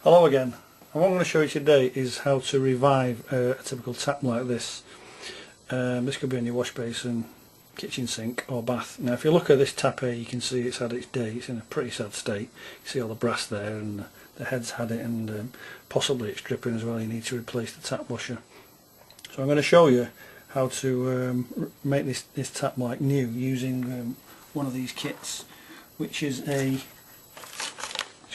Hello again. And what I'm going to show you today is how to revive a typical tap like this. This could be on your wash basin, kitchen sink or bath. Now if you look at this tap here, you can see it's had its day. It's in a pretty sad state. You see all the brass there, and the head's had it, and possibly it's dripping as well. You need to replace the tap washer. So I'm going to show you how to make this tap like new using one of these kits, which is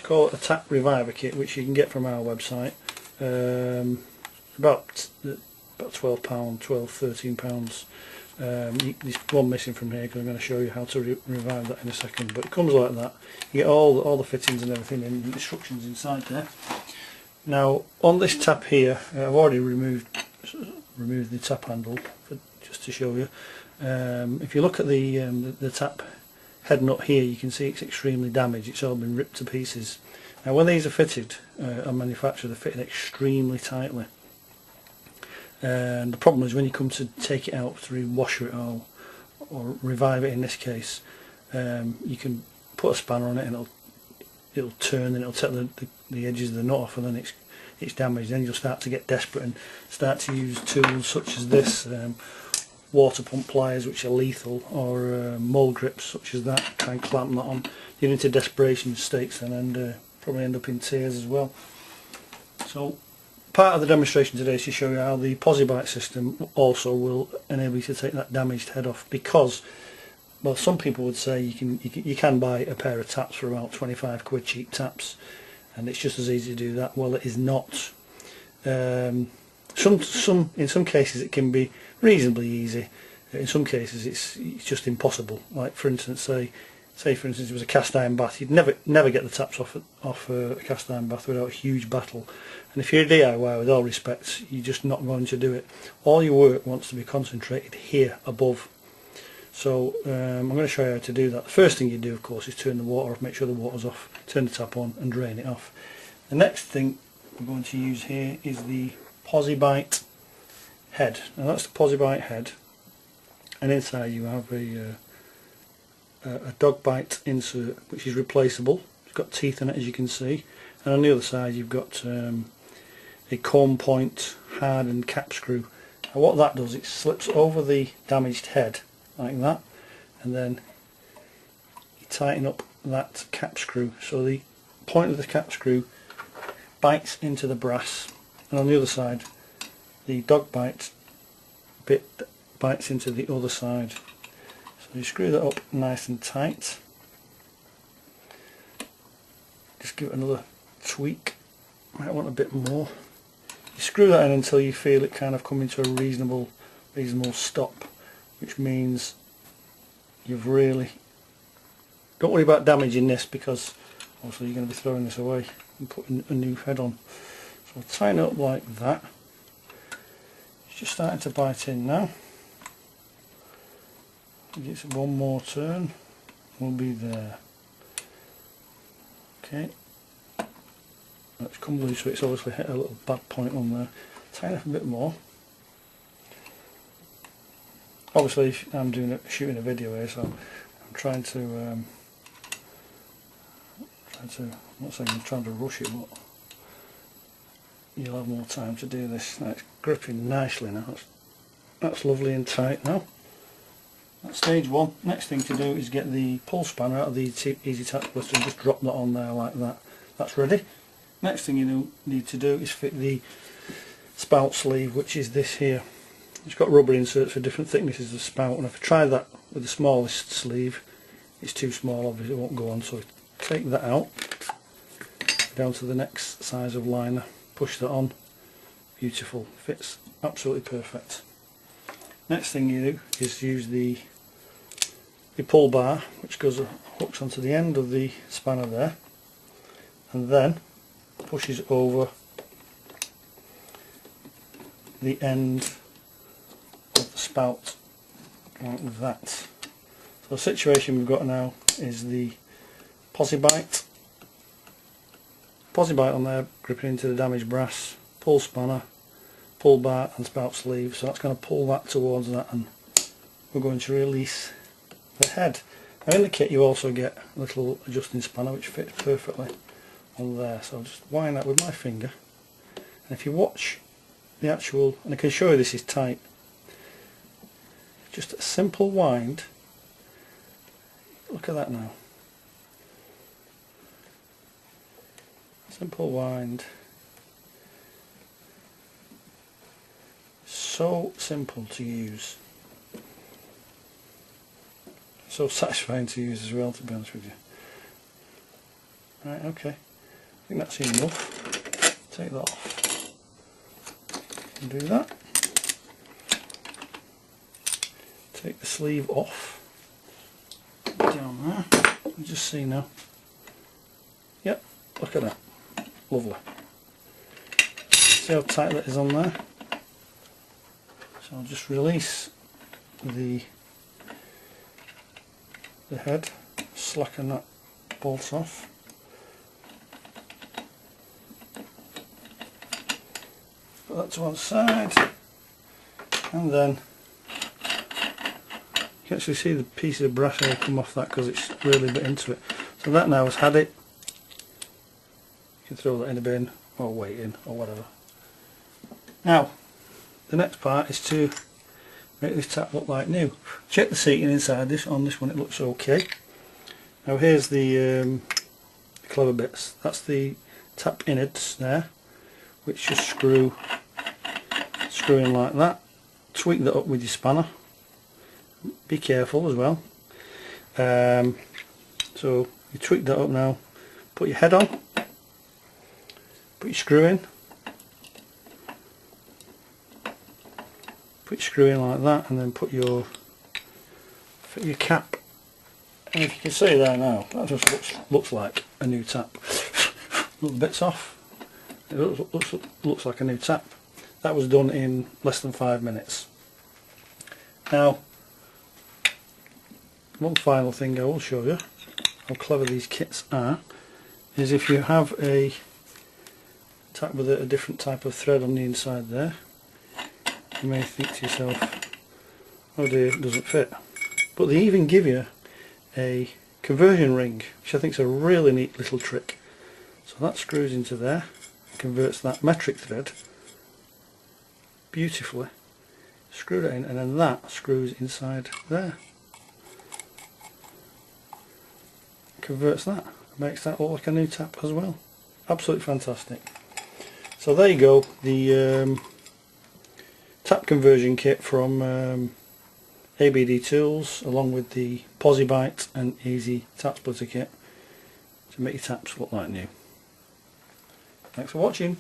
call it a tap reviver kit, which you can get from our website. About £12, £13. There's one missing from here because I'm going to show you how to revive that in a second. But it comes like that. You get all the fittings and everything and instructions inside there. Now on this tap here, I've already removed the tap handle just to show you. If you look at the tap head nut here, you can see it's extremely damaged. It's all been ripped to pieces. Now when these are fitted on manufacture, they're fitted extremely tightly, and the problem is when you come to take it out to washer it all or revive it in this case, you can put a spanner on it and it'll turn and it'll take the edges of the nut off, and then it's damaged. Then you'll start to get desperate and start to use tools such as this, water pump pliers, which are lethal, or mold grips such as that. Try and clamp that on. You get into desperation stakes then, and probably end up in tears as well. So part of the demonstration today is to show you how the PosiBite system also will enable you to take that damaged head off, because, well, some people would say you can buy a pair of taps for about 25 quid, cheap taps, and it's just as easy to do that. Well, it is not. In some cases it can be reasonably easy. In some cases it's just impossible. Like for instance, say for instance it was a cast iron bath. You'd never get the taps off a cast iron bath without a huge battle. And if you're a DIY, with all respect, you're just not going to do it. All your work wants to be concentrated here above. So I'm going to show you how to do that. The first thing you do, of course, is turn the water off. Make sure the water's off. Turn the tap on and drain it off. The next thing we're going to use here is the PosiBite head. Now that's the PosiBite head, and inside you have a dog bite insert, which is replaceable. It's got teeth in it, as you can see, and on the other side you've got a comb point hardened cap screw. And what that does, it slips over the damaged head like that, and then you tighten up that cap screw so the point of the cap screw bites into the brass, and on the other side the dog bite bit bites into the other side. So you screw that up nice and tight. Just give it another tweak. Might want a bit more. You screw that in until you feel it kind of coming to a reasonable stop, which means you've really, don't worry about damaging this, because obviously you're going to be throwing this away and putting a new head on. So tighten it up like that. It's just starting to bite in now. Give it one more turn, we'll be there. Okay, that's come loose, so it's obviously hit a little bad point on there. Tighten up a bit more. Obviously I'm shooting a video here, so I'm trying to I'm not saying I'm trying to rush it, but you'll have more time to do this. Now it's gripping nicely now. That's lovely and tight now. That's stage one. Next thing to do is get the pull spanner out of the Easy Tap Splitter and just drop that on there like that. That's ready. Next thing you need to do is fit the spout sleeve, which is this here. It's got rubber inserts for different thicknesses of spout, and if I try that with the smallest sleeve, it's too small, obviously it won't go on. So take that out, down to the next size of liner, push that on. Beautiful, fits absolutely perfect. Next thing you do is use the pull bar, which hooks onto the end of the spanner there, and then pushes over the end of the spout like that. So the situation we've got now is the PosiBite on there gripping into the damaged brass, pull spanner, pull bar and spout sleeve. So that's going to pull that towards that, and we're going to release the head. Now in the kit you also get a little adjusting spanner which fits perfectly on there. So I'll just wind that with my finger, and if you watch the actual, and I can show you this is tight, just a simple wind. Look at that now. Simple wind. So simple to use. So satisfying to use as well, to be honest with you. Right, okay. I think that's enough. Take that off. And do that. Take the sleeve off. Down there. You just see now. Yep, look at that. Lovely. See how tight that is on there? So I'll just release the head, slacken that bolt off. Put that to one side, and then you can actually see the piece of brass hair come off that because it's really bit into it. So that now has had it. You can throw that in a bin or wait in or whatever. Now the next part is to make this tap look like new. Check the seating inside this. On this one it looks okay. Now here's the clever bits. That's the tap innards there, which just screw in like that. Tweak that up with your spanner. Be careful as well. So you tweak that up now. Put your head on. Put your screw in. Put your screw in like that, and then put your cap. And if you can see there now, that just looks like a new tap. Little bits off. It looks like a new tap. That was done in less than 5 minutes. Now, one final thing I will show you how clever these kits are is if you have a tap with a different type of thread on the inside there, you may think to yourself, oh dear, it doesn't fit. But they even give you a conversion ring, which I think is a really neat little trick. So that screws into there, converts that metric thread beautifully, screw that in, and then that screws inside there. Converts that, makes that look like a new tap as well. Absolutely fantastic. So there you go, the tap conversion kit from ABD Tools, along with the Posibite and Easy Tap Splitter kit to make your taps look like new. Thanks for watching.